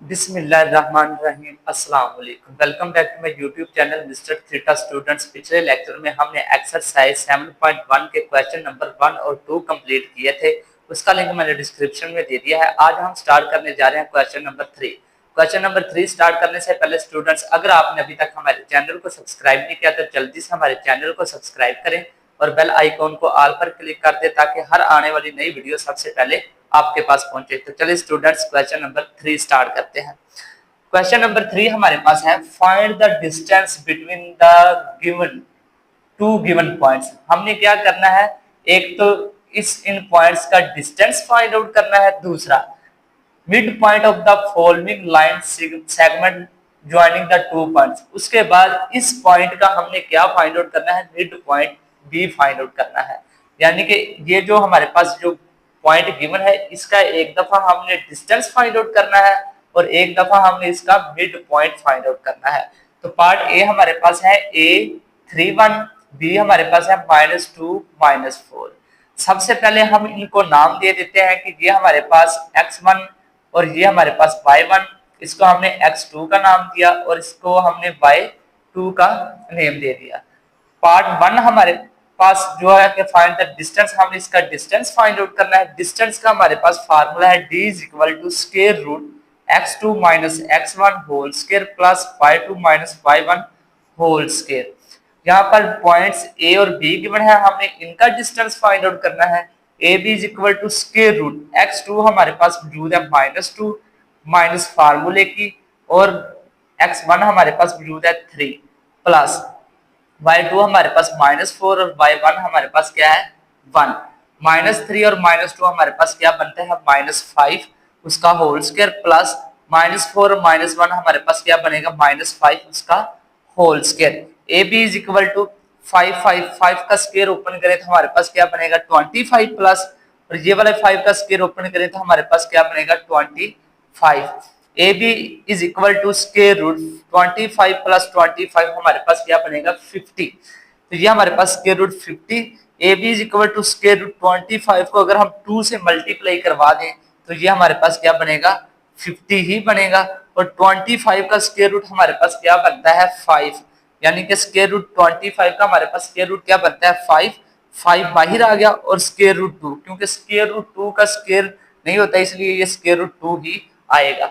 बिस्मिल्लाहिर्रहमानिर्रहीम अस्सलाम वालेकुम। Welcome back to my YouTube channel mister theta students. पिछले लेक्चर में हमने एक्सरसाइज 7.1 के क्वेश्चन नंबर 1 और 2 कंप्लीट किए थे। उसका लिंक मैंने डिस्क्रिप्शन में दे दिया है। आज हम स्टार्ट करने जा रहे हैं question number 3। Question number 3 start करने से पहले स्टूडेंट्स, अगर आपने अभी तक हमारे चैनल को सब्सक्राइब नहीं किया तो जल्दी से हमारे चैनल को सब्सक्राइब करें और बेल आइकॉन को ऑल पर क्लिक कर दे ताकि हर आने वाली नई वीडियो सबसे पहले आपके पास पहुंचे। तो चलिए स्टूडेंट्स, क्वेश्चन नंबर 3 स्टार्ट करते हैं। क्वेश्चन नंबर 3 हमारे पास है, find the distance between the given two given points. हमने क्या करना है, एक तो इन पॉइंट्स का डिस्टेंस फाइंड आउट करना है, दूसरा mid point of the following line segment joining the two points. उसके बाद इस पॉइंट का हमने क्या फाइंड आउट करना है, mid point B find out करना है। यानी कि ये जो हमारे पास जो पॉइंट गिवन है, इसका एक दफा हमने डिस्टेंस फाइंड आउट करना है और एक दफा हमने इसका मिड पॉइंट फाइंड आउट करना है। तो पार्ट ए हमारे पास है a31, बी हमारे पास है -2 -4। सबसे पहले हम इनको नाम दे देते हैं कि ये हमारे पास x1 और ये हमारे पास y1। इसको हमने x2 का नाम दिया और इसको हमने y2 का नेम दे दिया। पार्ट 1 हमारे पास जो है कि फाइंड द डिस्टेंस, हम इसका डिस्टेंस फाइंड आउट करना है। डिस्टेंस का हमारे पास फार्मूला है d = square root x2 - x1 whole square plus y2 - y1 whole square. यहाँ पर पॉइंट्स ए और बी गिवन है, हमने इनका डिस्टेंस फाइंड आउट करना है। ए बी = स्क्वायर रूट x2 हमारे पास मौजूद है -2 माइनस फार्मूले की, और x1 हमारे पास मौजूद है 3 प्लस y2 हमारे पास -4 और y1 हमारे पास क्या है 1। -3 और -2 हमारे पास क्या बनते हैं -5 उसका होल स्क्वायर प्लस -4 और -1 हमारे पास क्या बनेगा -5 उसका होल स्क्वायर। ए बी = 5 का स्क्वायर ओपन करें तो हमारे पास क्या बनेगा 25 प्लस, और ये वाले 5 का स्क्वायर ओपन करें तो हमारे पास क्या बनेगा 25। ए बी = स्क्वायर रूट 25 + 25 हमारे पास क्या बनेगा 50। तो ये हमारे पास square root 50। A B = square root 25 को अगर हम 2 से मल्टीप्लाई करवा दें तो ये हमारे पास क्या बनेगा 50 ही बनेगा, और 25 का स्क्वायर रूट हमारे पास क्या बनता है 5। यानी कि स्क्वायर रूट 25 का हमारे पास स्क्वायर रूट क्या बनता है 5 बाहर आ गया, और स्क्वायर रूट 2, क्योंकि स्क्वायर रूट 2 का स्क्वायर नहीं होता इसलिए ये स्क्वायर रूट 2 ही आएगा।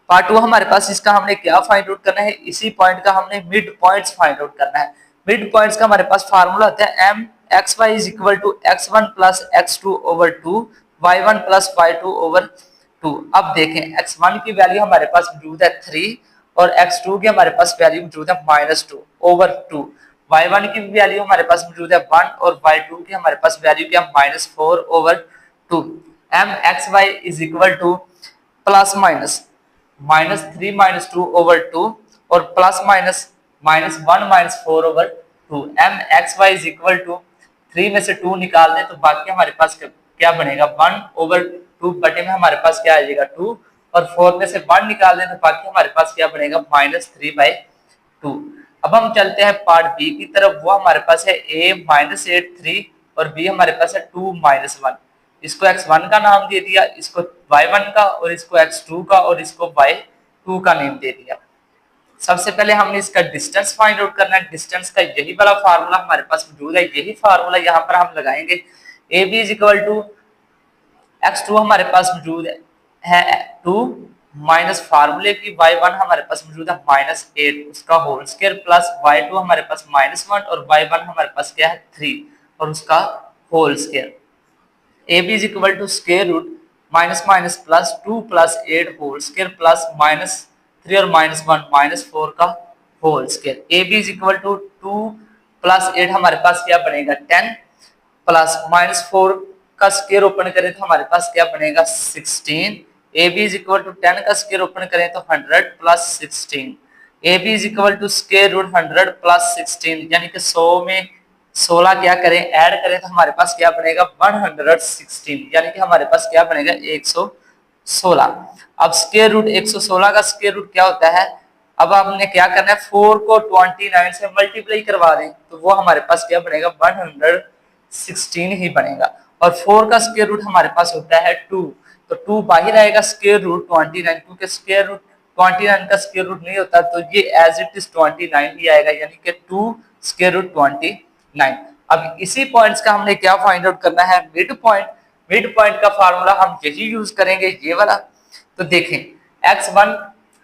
पार्ट 2 हमारे पास, इसका हमने क्या फाइंड आउट करना है, इसी पॉइंट का हमने मिड पॉइंट्स फाइंड आउट करना है। मिड पॉइंट्स का हमारे पास फार्मूला होता है mxy = x1 + x2/2 y1 + y2/2। अब देखें x1 की वैल्यू हमारे पास मौजूद है 3 और x2 की हमारे पास वैल्यू मौजूद है -2/2। y1 की वैल्यू हमारे पास मौजूद है 1 और y2 की हमारे पास वैल्यू क्या 4/2। mxy = प्लस माइनस -3 -2/2 और प्लस माइनस -1 -4/2। mxy = 3 में से 2 निकाल दें तो बाकी हमारे पास क्या बनेगा 1/2 बटे में हमारे पास क्या आ जाएगा 2, और 4 में से 1 निकाल दें तो बाकी हमारे पास क्या बनेगा -3/2। अब हम चलते हैं पार्ट बी की तरफ। वो हमारे पास है a -8 3 और b हमारे पास है 2 -1। इसको x1 का नाम दे दिया, इसको y1 का, और इसको x2 का, और इसको y2 का नेम दे दिया। सबसे पहले हमने इसका डिस्टेंस फाइंड आउट करना है। डिस्टेंस का यही वाला फार्मूला हमारे पास मौजूद है, यही फार्मूला यहाँ पर हम लगाएंगे। ए बी = x2 हमारे पास मौजूद है 2 माइनस फार्मूले की y1 हमारे पास मौजूद है -8 उसका होल स्क्वायर प्लस y2 हमारे पास -1 और y1 हमारे पास क्या है 3 और उसका whole square. A B = square root -2 + 8 whole square plus -3 और -1 -4 का होल स्क्वायर। ए बी = 2 + 8 हमारे पास क्या बनेगा 10 प्लस -4 का स्क्वायर ओपन करें तो हमारे पास क्या बनेगा 16। ए बी = 10 का स्क्वायर ओपन करें तो 100 + 16। ए बी = स्क्वायर रूट 100 + 16 यानी कि 100 में 16 क्या करें ऐड करें तो हमारे पास क्या बनेगा 116, यानी कि हमारे पास क्या बनेगा 116। अब स्क्वायर रूट 116 का स्क्वायर रूट क्या होता है, अब हमने क्या करना है 4 को 29 से मल्टीप्लाई करवा दें तो वो हमारे पास क्या बनेगा 116 ही बनेगा, और 4 का स्क्वायर रूट हमारे पास होता है 2, तो 2 बाहर आएगा स्क्वायर रूट 29, क्योंकि स्क्वायर रूट 29 का स्क्वायर रूट नहीं होता, तो ये एज इट इज 29 ही आएगा, यानी कि 2 स्क्वायर रूट 29। अब इसी पॉइंट्स का हमने क्या फाइंड आउट करना है, मिड पॉइंट। मिड पॉइंट का फार्मूला हम यही यूज करेंगे, ये वाला। तो देखें x1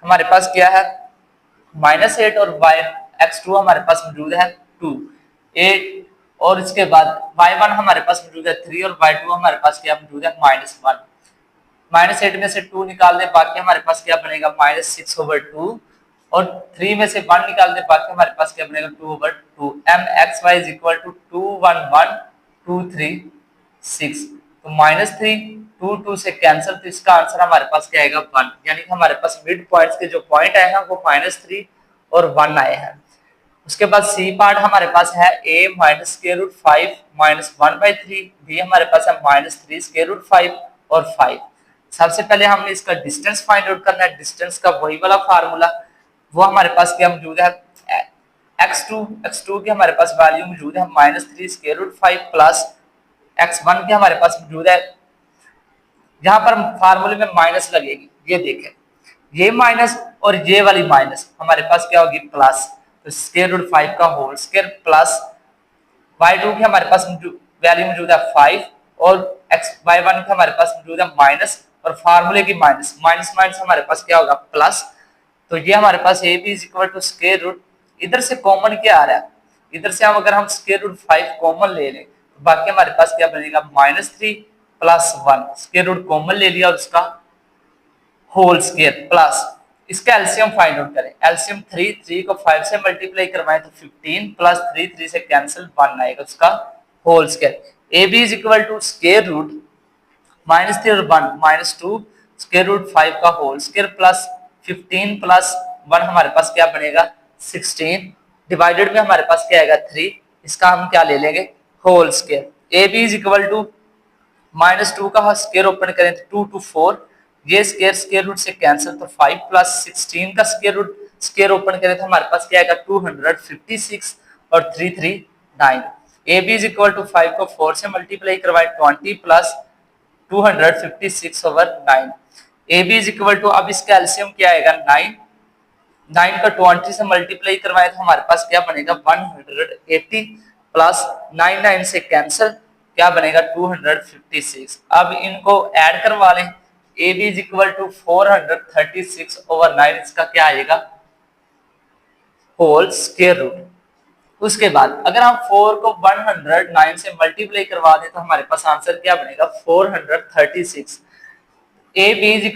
हमारे पास क्या है -8 और x2 हमारे पास मौजूद है 2 8, और इसके बाद y1 हमारे पास मौजूद है 3 और y2 हमारे पास क्या मौजूद है -1। -8 में से 2 निकाल दे, बाकी हमारे पास क्या बनेगा -6/2, और 3 में से 1 निकाल दे, बाकी हमारे पास क्या बनेगा 2/2। mxy is equal to 2 1 1 2 3 6, तो -3 2 2 से कैंसिल, तो इसका आंसर हमारे पास क्या आएगा 1, यानी कि हमारे पास मिड पॉइंट्स के जो पॉइंट आए हैं वो -3 और 1 आए हैं। उसके बाद सी पार्ट हमारे पास है a -√5 -1/3, b हमारे पास है -3√5 और 5। सबसे पहले हमने इसका डिस्टेंस फाइंड आउट करना है। डिस्टेंस का वही वाला फार्मूला, वो हमारे पास क्या मौजूद है x2 की हमारे पास वैल्यू मौजूद है -3√5 प्लस x1 की हमारे पास मौजूद है, यहाँ पर फार्मूले में माइनस लगेगी, ये देखें, ये माइनस और ये वाली माइनस हमारे पास क्या होगी प्लस, तो √5 का होल स्क्वायर प्लस y2 की हमारे पास वैल्यू मौजूद है 5 और y1 की हमारे पास मौजूद है माइनस, और फार्मूले की माइनस माइनस माइनस हमारे पास क्या होगा प्लस। तो ये हमारे पास a b = स्क्वायर रूट, इधर से कॉमन क्या आ रहा है, इधर से हम अगर हम √5 कॉमन ले लें तो बाकी हमारे पास क्या बनेगा -3 प्लस 1, स्क्वायर रूट कॉमन ले लिया और उसका होल स्क्वायर प्लस इसका एलसीएम फाइंड आउट करें। एलसीएम 3 को 5 से मल्टीप्लाई करवाएं तो 15 प्लस 3 से कैंसिल 1 आएगा, उसका whole square. ab = square root -3 और 1 -2 स्क्वायर रूट 5 का होल स्क्वायर प्लस 15 प्लस 1 हमारे पास क्या बनेगा 16, डिवाइडेड में हमारे पास क्या आएगा 3, इसका हम क्या ले लेंगे होल स्क्वायर। ab = -2 का स्क्वायर ओपन करें तो 2 to 4, ये स्क्वायर रूट से कैंसिल, तो 5 प्लस 16 का स्क्वायर ओपन करें तो हमारे पास क्या आएगा 256 और 3 3 9। ab = 5 को 4 से मल्टीप्लाई करवाएं 20 प्लस 256/9। ab = अब इसका एलसीएम क्या आएगा 9 का 20 से मल्टीप्लाई करवाएं तो हमारे पास क्या बनेगा 180 प्लस 9 से कैंसिल क्या बनेगा 256। अब इनको ऐड करवा लें, ab = 436/9, इसका क्या आएगा होल स्क्वायर रूट। उसके बाद अगर हम 4 को 109 से मल्टीप्लाई करवा दें तो हमारे पास आंसर क्या बनेगा 436। ab =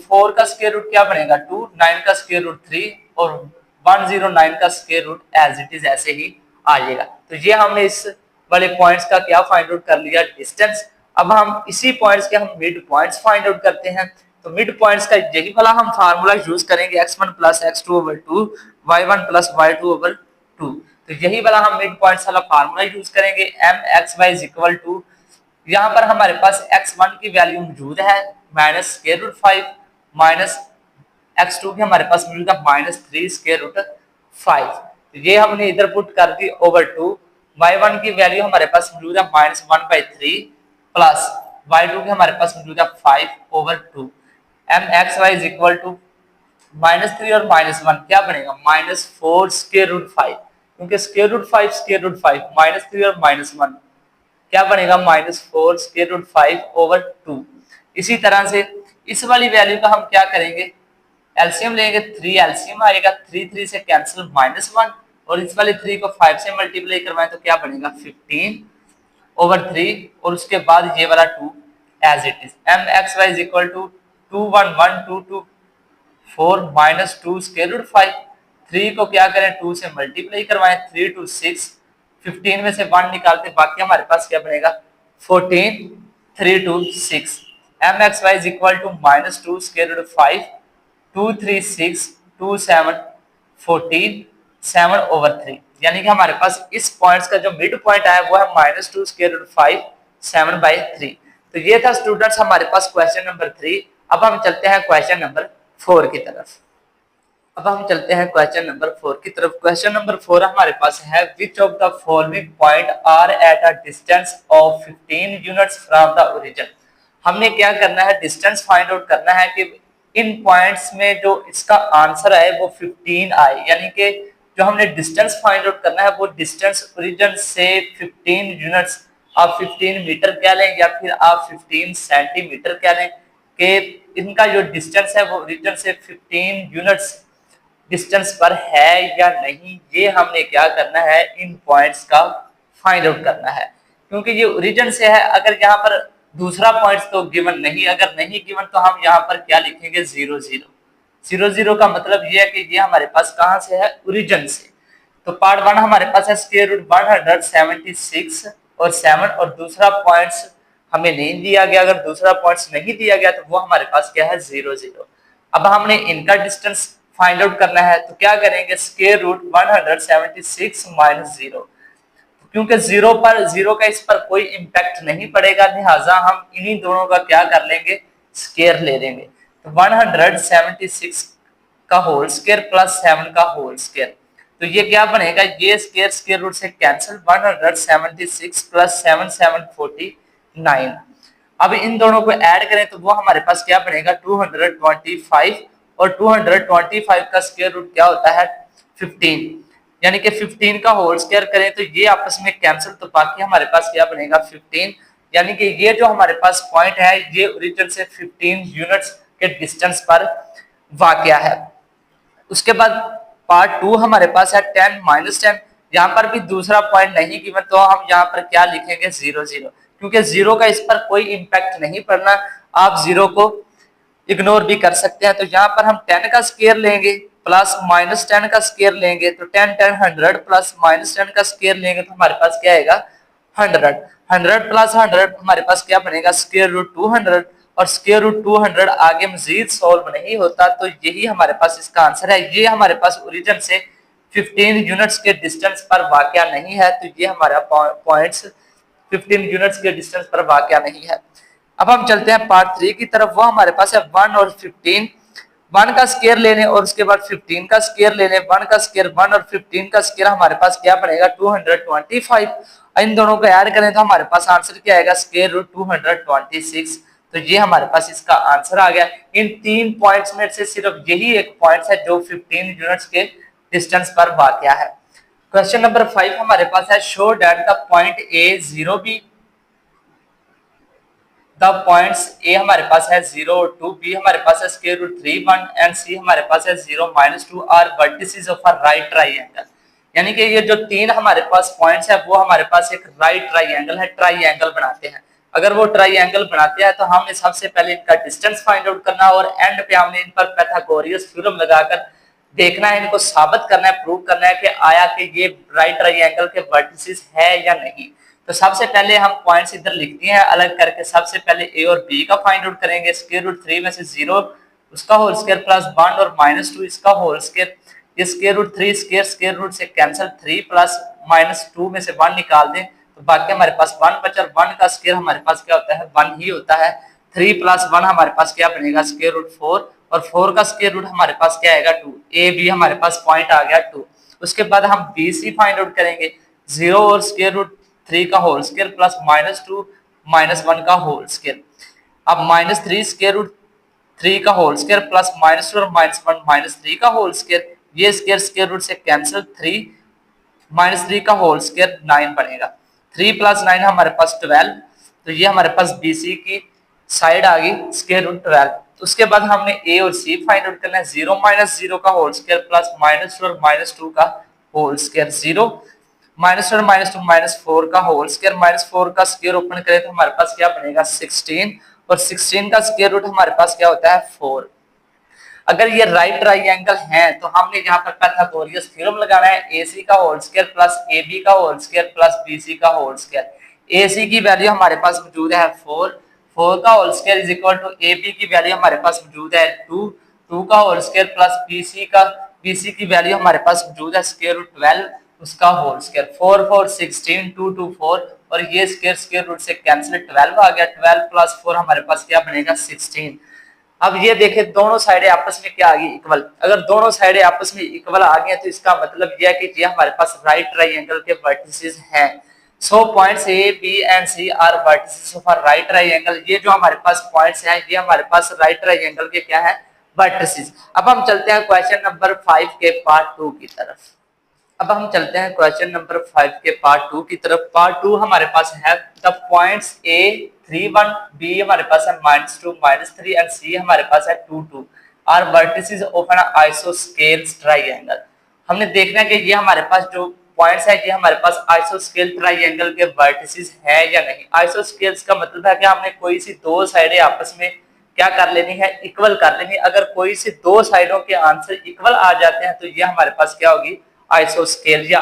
4 का स्क्वायर रूट क्या बनेगा 2, 9 का स्क्वायर रूट 3 और 109 का square root as it is ऐसे ही आ जाएगा। तो ये हमने इस वाले पॉइंट्स का क्या फाइंड आउट कर लिया डिस्टेंस। अब हम इसी पॉइंट्स के हम मिड पॉइंट्स फाइंड आउट करते हैं। तो मिड पॉइंट्स का यही वाला हम फार्मूला यूज करेंगे x1 + x2/2 y1 + y2/2। तो यही वाला हम मिड पॉइंट्स वाला फार्मूला यूज करेंगे। mxy = यहाँ पर हमारे पास x1 की वैल्यू मौजूद है -√5 माइनस x2 की हमारे पास मौजूद है -3√5, तो ये हमने इधर पुट कर दी /2। y1 की वैल्यू हमारे पास मौजूद है -1/3 प्लस y2 की हमारे पास मौजूद है 5/2। mxy = -3 और -1 क्या बनेगा -4√5, क्योंकि √5 -3 और -1 क्या बनेगा -4√5/2। इसी तरह से इस वाली वैल्यू का हम क्या करेंगे एलसीएम लेंगे, 3 एलसीएम आएगा, 3 से कैंसिल -1, और इस वाले 3 को 5 से मल्टीप्लाई करवाएं तो क्या बनेगा 15/3, और उसके बाद ये वाला 2 एज इट इज। mxy = 211,224 -2 √5, 3 को क्या करें 2 से मल्टीप्लाई करवाएं 3 2 6, 15 में से 1 निकालते बाकी हमारे पास क्या बनेगा 14 3 2 6। mxy = -2 √5 2 3 6 2 7 14 7/3, यानी कि हमारे पास इस पॉइंट्स का जो मिड पॉइंट आया वो है -2 √5 7/3। तो ये था स्टूडेंट्स हमारे पास क्वेश्चन नंबर 3। अब हम चलते हैं क्वेश्चन नंबर 4 की तरफ। क्वेश्चन नंबर 4 हमारे पास है which of the following point are at a distance of 15 units from the origin. हमने क्या करना है, डिस्टेंस फाइंड आउट करना है कि इन पॉइंट्स में जो इसका आंसर है वो 15 आए, यानी कि जो हमने डिस्टेंस फाइंड आउट करना है वो डिस्टेंस ओरिजिन से 15 यूनिट्स, आप 15 मीटर कह लें या फिर आप 15 सेंटीमीटर कह लें, कि इनका जो डिस्टेंस है वो ओरिजिन से 15 यूनिट्स डिस्टेंस पर है या नहीं, ये हमने क्या करना है, इन पॉइंट्स का फाइंड आउट करना है। क्योंकि ये ओरिजिन से है, अगर यहाँ पर दूसरा पॉइंट तो गिवन नहीं, अगर नहीं गिवन तो हम यहाँ पर क्या लिखेंगे, 0 0। 0 0 का मतलब ये है कि ये हमारे पास कहाँ से है, ओरिजिन से। तो पार्ट 1 हमारे पास है स्क्वायर रूट 176 और 7, और दूसरा पॉइंट्स हमें नहीं दिया गया। अगर दूसरा पॉइंट्स नहीं दिया गया तो वो हमारे पास क्या है, 0 0। अब हमने इनका डिस्टेंस फाइंड आउट करना है, तो क्या करेंगे, स्क्वायर रूट 176 माइनस 0। क्योंकि जीरो का इस पर कोई इम्पैक्ट नहीं पड़ेगा, लिहाजा हम इन्हीं दोनों का क्या कर लेंगे, स्क्वायर ले लेंगे। तो 176 का होल स्क्वायर प्लस 7 का होल स्क्वायर, तो ये क्या बनेगा, ये स्क्वायर स्क्वायर रूट से कैंसिल, 176 प्लस 7 749। अब इन दोनों को ऐड करें तो वो हमारे पास क्या बनेगा, 225, और 225 का स्क्वायर रूट क्या होता है, 15, यानी कि 15 का होल स्क्वायर करें तो ये आपस में कैंसिल, तो बाकी हमारे पास क्या बनेगा, 15। यानी कि ये जो हमारे पास पॉइंट है ये ओरिजिन से 15 यूनिट्स के डिस्टेंस पर वाकया है। उसके बाद पार्ट 2 हमारे पास है 10 माइनस 10। यहाँ पर भी दूसरा पॉइंट नहीं गिवन, तो हम यहाँ पर क्या लिखेंगे, 0 0, क्योंकि 0 का इस पर कोई इम्पैक्ट नहीं पड़ना, आप 0 को इग्नोर भी कर सकते हैं। तो यहाँ पर हम 10 का स्क्वायर लेंगे प्लस माइनस 10 का स्क्वायर लेंगे, तो 10 10 100 प्लस माइनस 10 का स्क्वायर लेंगे तो हमारे पास क्या आएगा, 100। 100 प्लस 100 हमारे पास क्या बनेगा, स्क्वायर रूट 200, और स्क्वायर रूट 200 आगे मजीद सॉल्व नहीं होता, तो यही हमारे पास इसका आंसर है। ये हमारे पास ओरिजिन से 15 यूनिट्स के डिस्टेंस पर वाकया नहीं है, तो ये हमारा पॉइंट्स 15 यूनिट्स के डिस्टेंस पर वाकया नहीं है। अब हम चलते हैं पार्ट 3 की तरफ, वो हमारे पास है 1 और 15। 1 का स्क्वायर ले लें और उसके बाद 15 का स्क्वायर ले लें, 1 का स्क्वायर 1 और 15 का स्क्वायर हमारे पास क्या बनेगा, 225। इन दोनों को ऐड करें तो हमारे पास आंसर क्या आएगा, स्क्वायर रूट 226। तो ये हमारे पास इसका आंसर आ गया। इन 3 पॉइंट्स में से सिर्फ यही एक पॉइंट है जो 15 यूनिट्स के डिस्टेंस पर वाकया है। क्वेश्चन नंबर 5 हमारे पास है, show that the point A 0 B, the points A हमारे पास है 0 और 2, बी हमारे पास है स्क्वायर रूट 3 1 एंड सी हमारे पास है 0 -2 are vertices of a right triangle. यानी कि ये जो 3 हमारे पास पॉइंट्स है वो हमारे पास एक राइट ट्राइंगल है, ट्राइंगल बनाते हैं। अगर वो ट्राइंगल बनाते हैं तो हमने सबसे पहले इनका डिस्टेंस फाइंड आउट करना और एंड पे हमने इन पर पाइथागोरस थ्योरम लगाकर देखना है, इनको साबित करना है, प्रूव करना है कि आया कि ये राइट ट्राइंगल के वर्टिसेस है या नहीं। तो सबसे पहले हम पॉइंट्स इधर लिख दिए हैं अलग करके। सबसे पहले ए और बी का फाइंड आउट करेंगे, स्क्वायर रूट 3 में से 0 उसका होल स्क्वायर प्लस 1 और -2 इसका होल स्क्वायर। ये स्क्वायर रूट 3 स्क्वायर रूट से कैंसिल, 3 प्लस -2 में से 1 निकाल दें तो बाकी हमारे पास 1 बचा। 1 का स्क्वायर हमारे पास क्या होता है, 1 ही होता है। 3 प्लस 1 हमारे पास क्या बनेगा, स्क्वायर रूट 4, और 4 का स्क्वायर रूट हमारे पास क्या आएगा, 2। ए बी हमारे पास पॉइंट आ गया 2। उसके बाद हम बी सी फाइंड आउट करेंगे, 0 और स्क्वायर रूट 3 का होल स्क्वायर प्लस -2 -1 का होल स्क्वायर। अब -3 स्क्वायर रूट 3 का होल स्क्वायर प्लस -2 और -1 -3 का होल स्क्वायर, ये स्क्वायर रूट से कैंसिल, 3 -3 का होल स्क्वायर 9 बनेगा। 3 प्लस 9 हमारे पास 12, तो ये हमारे पास BC की साइड आ गई स्क्वायर रूट 12। उसके बाद हमने ए और सी फाइंड आउट करना है, 0 -0 का होल स्क्वायर प्लस -2 और -2 का होल स्क्वायर, 0 -2 -4 का होल स्क्वायर, -4 का स्क्वायर ओपन करें तो हमारे पास क्या बनेगा, 16, और 16 का स्क्वायर रूट हमारे पास क्या होता है, 4। अगर ये राइट ट्राइंगल है तो हमने यहाँ पर पाइथागोरस थ्योरम लगाना है, AC का होल स्क्वायर प्लस AB का होल स्क्वायर प्लस BC का होल स्क्वायर। AC की वैल्यू हमारे पास मौजूद है 4, 4 का whole square is equal to AB की वैल्यू हमारे पास मौजूद है 2, 2 का होल स्क्वायर प्लस BC की वैल्यू हमारे पास मौजूद है स्क्वायर रूट 12 उसका होल स्क्वायर। 4 4 16, 2 2 4, और ये स्क्वायर रूट से कैंसिल, 12 आ गया। 12 प्लस 4 हमारे पास क्या बनेगा, 16। अब ये देखें दोनों साइडें आपस में क्या आ गई, इक्वल। अगर दोनों साइडें आपस में इक्वल आ गई तो इसका मतलब यह है कि ये हमारे पास राइट ट्राइंगल के वर्टिसेस हैं। So points A B and C are vertices of a right triangle. ये जो हमारे पास पॉइंट्स हैं ये हमारे पास राइट ट्रायंगल के क्या है, वर्टिसेस। अब हम चलते हैं क्वेश्चन नंबर 5 के पार्ट 2 की तरफ। अब हम चलते हैं क्वेश्चन नंबर 5 के पार्ट 2 की तरफ। पार्ट 2 हमारे पास है द पॉइंट्स ए 3 1, बी हमारे पास है -2 -3 एंड सी हमारे पास है 2 2 are vertices of an isosceles triangle. हमने देखना है कि ये हमारे पास जो पॉइंट्स है ये हमारे पास आइसोस्केल ट्रायंगल के वर्टिसेस है या नहीं। आइसोस्केल्स का मतलब है कि हमने कोई सी दो साइडें आपस में क्या कर लेनी है, इक्वल कर लेनी। अगर कोई सी दो साइडों के आंसर इक्वल आ जाते हैं तो ये हमारे पास क्या होगी, आइसोस्केल या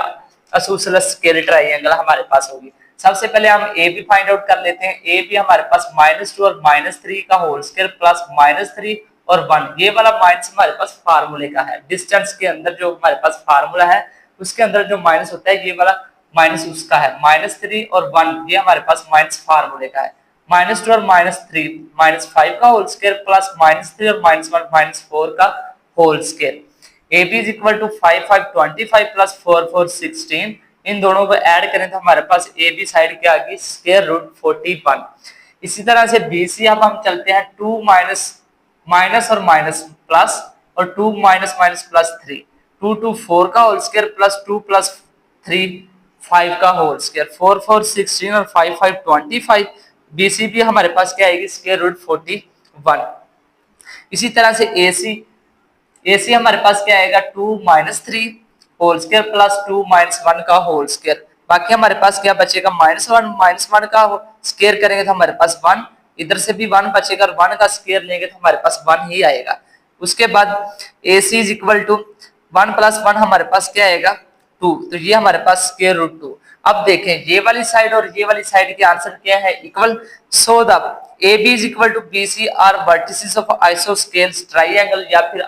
आइसोसेलेस स्केल ट्रायंगल हमारे पास होगी। सबसे पहले हम ए बी फाइंड आउट कर लेते हैं। ए बी हमारे पास -2 और -3 का होल स्केल प्लस -3 और 1, ये वाला माइनस हमारे पास फार्मूले का है। डिस्टेंस के अंदर जो हमारे पास फार्मूला है उसके अंदर जो माइनस होता है ये वाला माइनस उसका है। -3 और 1 ये हमारे पास माइनस फार्मूले का है। -2 और -3 -5 का होल स्केल प्लस -3 और -1 -4 का whole scale. AB is equal to 5 5 25 plus 4 4 16। इन दोनों को ऐड करें तो हमारे पास AB साइड क्या आ गई, स्क्वायर रूट 41। इसी तरह से BC अब हम चलते हैं 2 माइनस और माइनस प्लस और 2 माइनस माइनस प्लस 3 2 2 4 का होल स्क्वायर प्लस 2 प्लस 3 5 का होल स्क्वायर 4 4 16 और 5 5 25। BC भी हमारे पास क्या आएगी, स्क्वायर रूट 41। इसी तरह से AC हमारे पास क्या आएगा 2 -3 होल स्क्वायर प्लस 2 -1 का होल स्क्वायर। बाकी हमारे पास क्या बचेगा, -1 का स्क्वायर करेंगे तो हमारे पास 1, इधर से भी 1 बचेगा और 1 का स्क्वायर लेंगे तो हमारे पास 1 ही आएगा। उसके बाद AC इज इक्वल टू 1 + 1 हमारे पास क्या आएगा 2, तो ये हमारे पास स्क्वायर रूट 2। अब देखें ये वाली साइड और ये वाली साइड के आंसर क्या है, equal. So the AB is equal to BC are vertices of isosceles triangle या फिर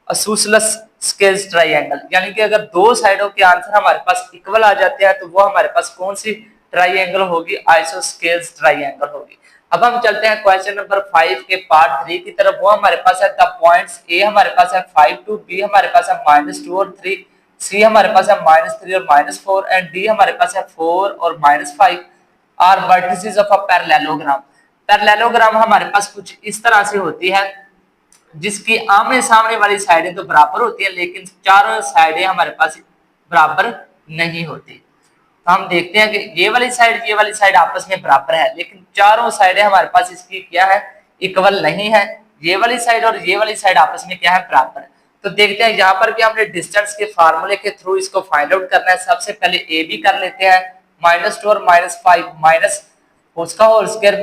आइसोसेलेस स्केल्स ट्रायंगल। यानी कि अगर दो साइडों के आंसर हमारे पास इक्वल आ जाते हैं तो वो हमारे पास कौन सी ट्रायंगल होगी, आइसोस्केल्स ट्रायंगल होगी। अब हम चलते हैं क्वेश्चन नंबर 5 के पार्ट 3 की तरफ। वो हमारे पास है द पॉइंट्स ए हमारे पास है 5 2, बी हमारे पास है -2 और 3, सी हमारे पास है -3 और -4 एंड डी हमारे पास है 4 और -5 are vertices of a parallelogram. Parallelogram हमारे पास कुछ इस तरह से होती है जिसकी आमने सामने वाली साइडें तो बराबर होती है लेकिन चारों साइडें हमारे पास बराबर नहीं होती। तो हम देखते हैं कि ये वाली साइड आपस में बराबर है लेकिन चारों साइडें हमारे पास इसकी क्या है, इक्वल नहीं है। ये वाली साइड और ये वाली साइड आपस में क्या है, बराबर है। तो देखते हैं यहाँ पर भी हमने डिस्टेंस के फार्मूले के थ्रू इसको फाइंड आउट करना है। सबसे पहले ए बी कर लेते हैं, -2 और -5 माइनस उसका होल स्क्वायर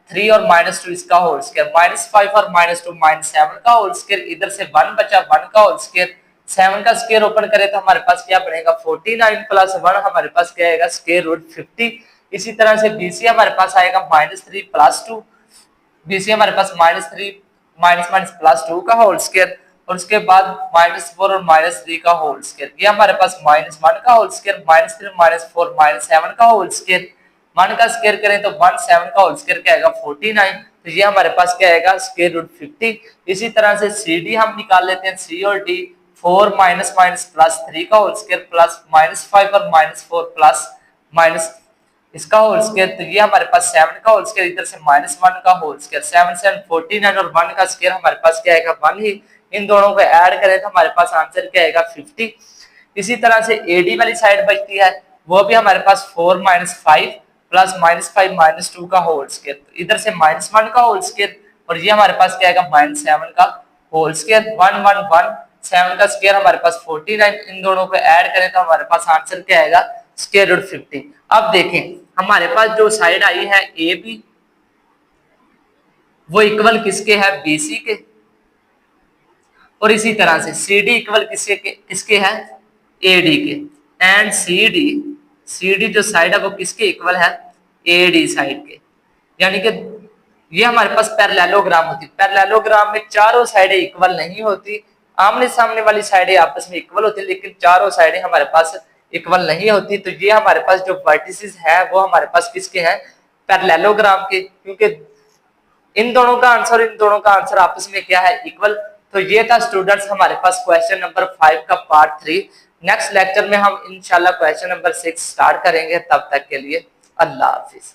3 और -2 इसका होल स्क्वायर, -5 और -2 -7 का होल स्क्वायर, इधर से 1 बचा 1 का होल स्क्वायर, 7 का स्क्वायर ओपन करें तो हमारे पास क्या बनेगा 49 प्लस 1 हमारे पास क्या आएगा स्क्वायर रूट 50। इसी तरह से BC हमारे पास आएगा -3 प्लस 2, BC हमारे पास -3 माइनस प्लस 2 का होल स्क्वायर और उसके बाद -4 और -3 का होल स्क्वायर। ये हमारे पास -1 का होल स्क्वायर, -3 -4 -7 का होल स्क्वायर, 1 का स्क्वायर करें तो 1 7 का होल स्क्वायर क्या आएगा 49। तो ये हमारे पास क्या आएगा स्क्वायर रूट 50। इसी तरह से CD हम निकाल लेते हैं, C और D 4 प्लस 3 का होल स्क्वायर प्लस -5 और -4 प्लस माइनस इसका होल स्क्वायर। तो ये हमारे पास 7 का होल स्क्वायर, इधर से -1 का होल स्क्वायर, 7 7 49 और 1 का स्क्वायर हमारे पास क्या आएगा 1 ही। इन दोनों को ऐड करें तो हमारे पास आंसर क्या आएगा 50। इसी तरह से AD वाली साइड बचती है, वो भी हमारे पास 4 -5 प्लस -5 -2 का होल स्क्वायर, इधर से -1 का होल स्क्वायर और ये हमारे पास क्या आएगा -7 का होल स्क्वायर, 1 1 1 7 का स्क्वायर हमारे पास 49। इन दोनों को ऐड करें तो हमारे पास आंसर क्या आएगा स्क्वायर रूट 50। अब देखें हमारे पास जो साइड आई है AB वो इक्वल किसके है, BC के, और इसी तरह से CD इक्वल किसके है AD के, एंड CD जो साइड है वो किसके इक्वल है AD साइड के। यानी कि ये हमारे पास पैरेललोग्राम होती है। पैरेललोग्राम में चारों साइडें इक्वल नहीं होती, आमने सामने वाली साइडें आपस में इक्वल होती है लेकिन चारों साइडें हमारे पास इक्वल नहीं होती। तो ये हमारे पास जो वर्टिसेस है वो हमारे पास किसके हैं, पैरेललोग्राम के, क्योंकि इन दोनों का आंसर आपस में क्या है इक्वल। तो ये था स्टूडेंट्स हमारे पास क्वेश्चन नंबर 5 का पार्ट 3। नेक्स्ट लेक्चर में हम इंशाल्लाह क्वेश्चन नंबर 6 स्टार्ट करेंगे। तब तक के लिए अल्लाह हाफिज।